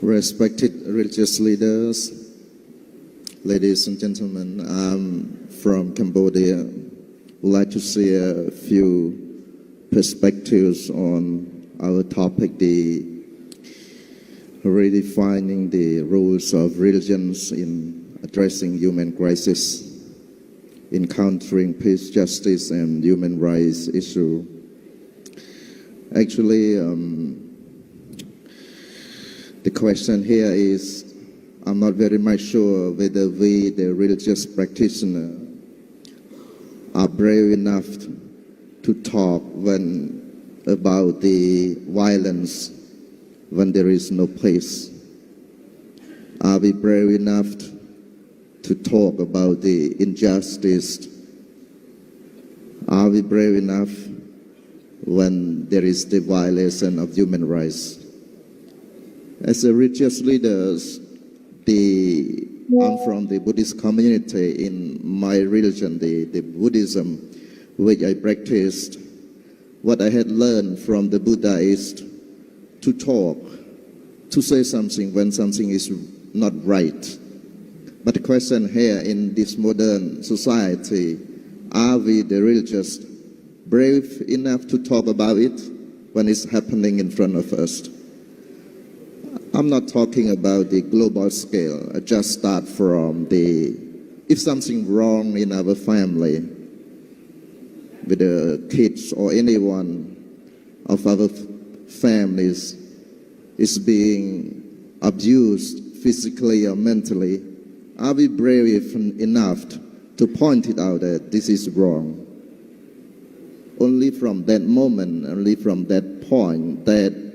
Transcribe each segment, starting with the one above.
Respected religious leaders, ladies and gentlemen, I'm from Cambodia. Would like to share a few perspectives on our topic, the redefining the rules of religions in addressing human crisis, encountering peace, justice, and human rights issue. Actually, the question here is, I'm not very much sure whether we, the religious practitioner, are brave enough to talk about the violence when there is no place. Are we brave enough to talk about the injustice? Are we brave enough when there is the violation of human rights? As a religious leaders, I'm from the Buddhist community. In my religion, the Buddhism, which I practiced, what I had learned from the Buddha is to talk, to say something when something is not right. But the question here in this modern society, are we, the religious, brave enough to talk about it when it's happening in front of us? I'm not talking about the global scale. I just start from if something wrong in our family, with the kids or anyone of our families is being abused physically or mentally, are we brave enough to point it out that this is wrong? Only from that moment, only from that point, that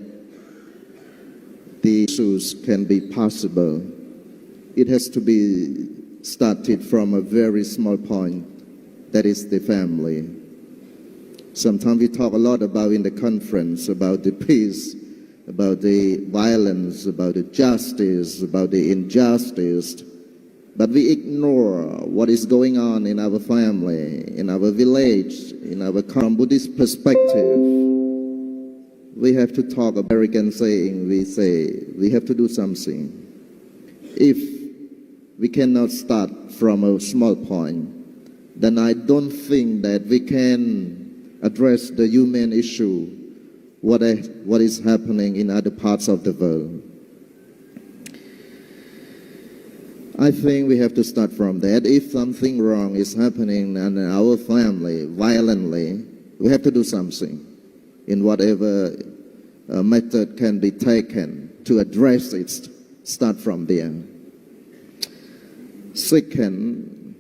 the issues can be possible. It has to be started from a very small point, that is the family. Sometimes we talk a lot about in the conference about the peace, about the violence, about the justice, about the injustice, but we ignore what is going on in our family, in our village, in our Buddhist perspective. We have to talk, American saying, we say, we have to do something. If we cannot start from a small point, then I don't think that we can address the human issue, what is happening in other parts of the world. I think we have to start from that. If something wrong is happening in our family, violently, we have to do something in whatever method can be taken to address it. Start from there. Second,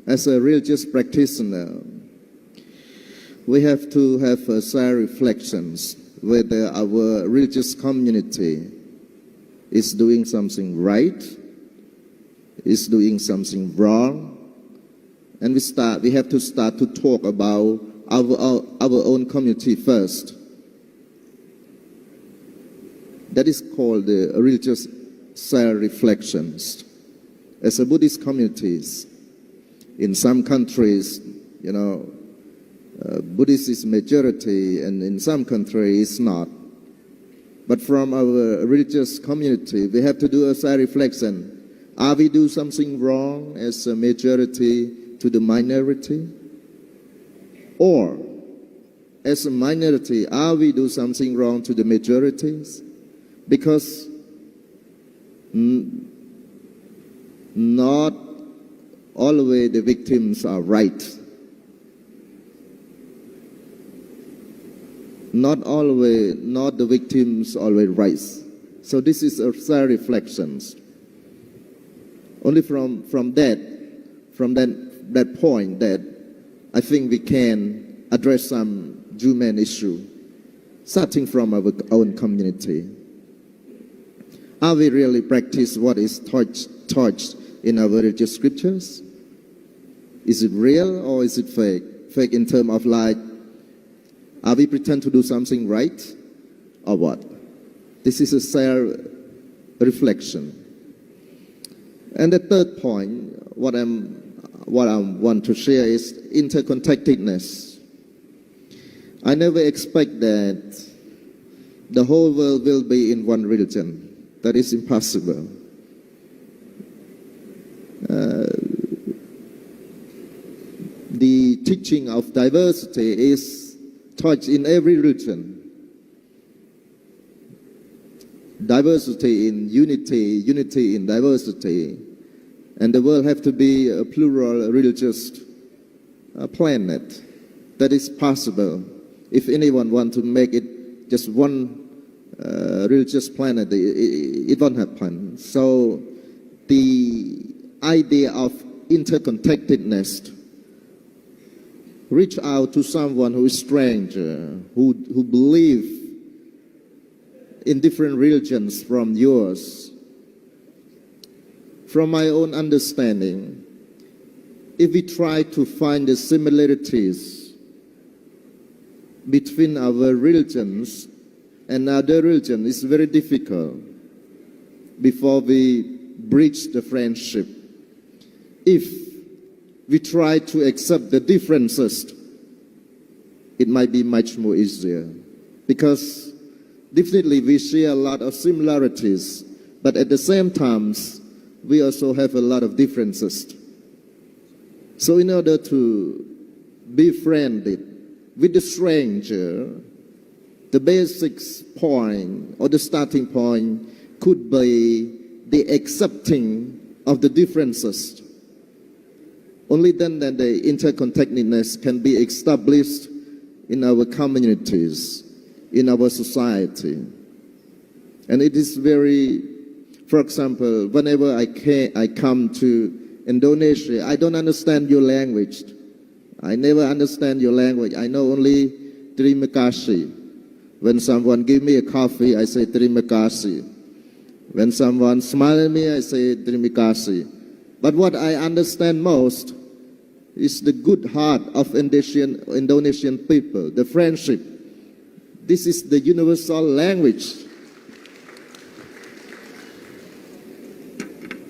as a religious practitioner, we have to have self-reflections whether our religious community is doing something right, is doing something wrong, and we have to start to talk about our own community first. That is called the religious self-reflections. As a Buddhist communities, in some countries, Buddhist is majority, and in some countries it's not. But from our religious community, we have to do a self-reflection. Are we doing something wrong as a majority to the minority? Or, as a minority, are we doing something wrong to the majorities? Because not always the victims are right. Not the victims always right. So this is a self-reflections. Only from that point that I think we can address some human issue, starting from our own community. Are we really practice what is taught in our religious scriptures? Is it real or is it fake? Fake in terms of like, are we pretend to do something right or what? This is a self-reflection. And the third point, what I want to share is interconnectedness. I never expect that the whole world will be in one religion. That is impossible. The teaching of diversity is taught in every religion. Diversity in unity, unity in diversity. And the world have to be a plural religious planet. That is possible. If anyone want to make it just one religious planet, it won't happen. So the idea of interconnectedness, reach out to someone who is stranger, who believe in different religions from yours. From my own understanding, if we try to find the similarities between our religions and other religions, it's very difficult before we bridge the friendship. If we try to accept the differences, it might be much more easier, because definitely we share a lot of similarities, but at the same time, we also have a lot of differences. So in order to be friendly with the stranger, the basic point or the starting point could be the accepting of the differences. Only then that the interconnectedness can be established in our communities, in our society. And it is very, for example, whenever I come to Indonesia, I don't understand your language. I never understand your language. I know only terima kasih. When someone give me a coffee, I say terima kasih. When someone smile at me, I say terima kasih. But what I understand most is the good heart of Indonesian people, the friendship. This is the universal language.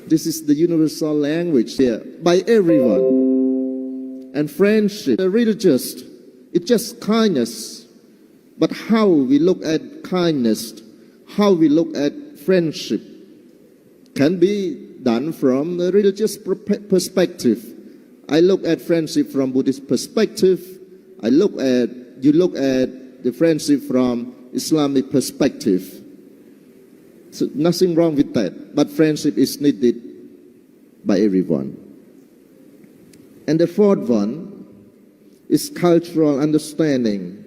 This is the universal language here by everyone. And friendship, religious, it's just kindness. But how we look at kindness, how we look at friendship, can be done from a religious perspective. I look at friendship from Buddhist perspective. You look at the friendship from Islamic perspective. So nothing wrong with that. But friendship is needed by everyone. And the fourth one is cultural understanding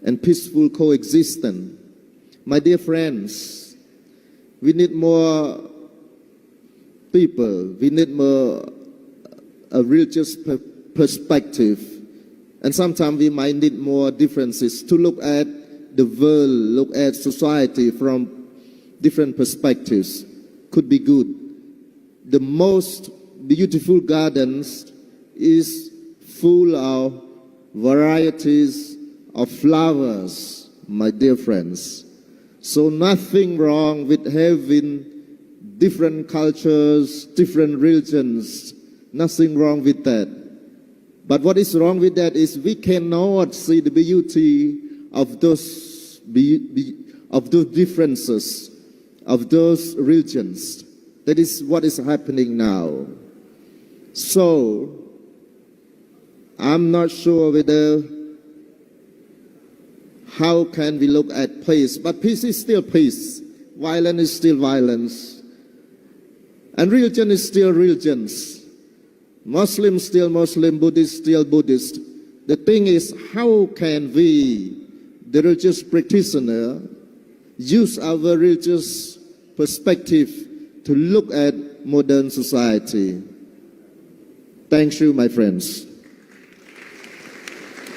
and peaceful coexistence. My dear friends, we need more people. We need more a religious perspective. And sometimes we might need more differences to look at the world, look at society from different perspectives. Could be good. The most beautiful gardens is full of varieties of flowers, my dear friends. So nothing wrong with having different cultures, different religions. Nothing wrong with that. But what is wrong with that is we cannot see the beauty of those differences, of those religions. That is what is happening now. So, I'm not sure whether how can we look at peace, but peace is still peace. Violence is still violence. And religion is still religions. Muslim still Muslim, Buddhist still Buddhist. The thing is, how can we, the religious practitioner, use our religious perspective to look at modern society? Thank you, my friends.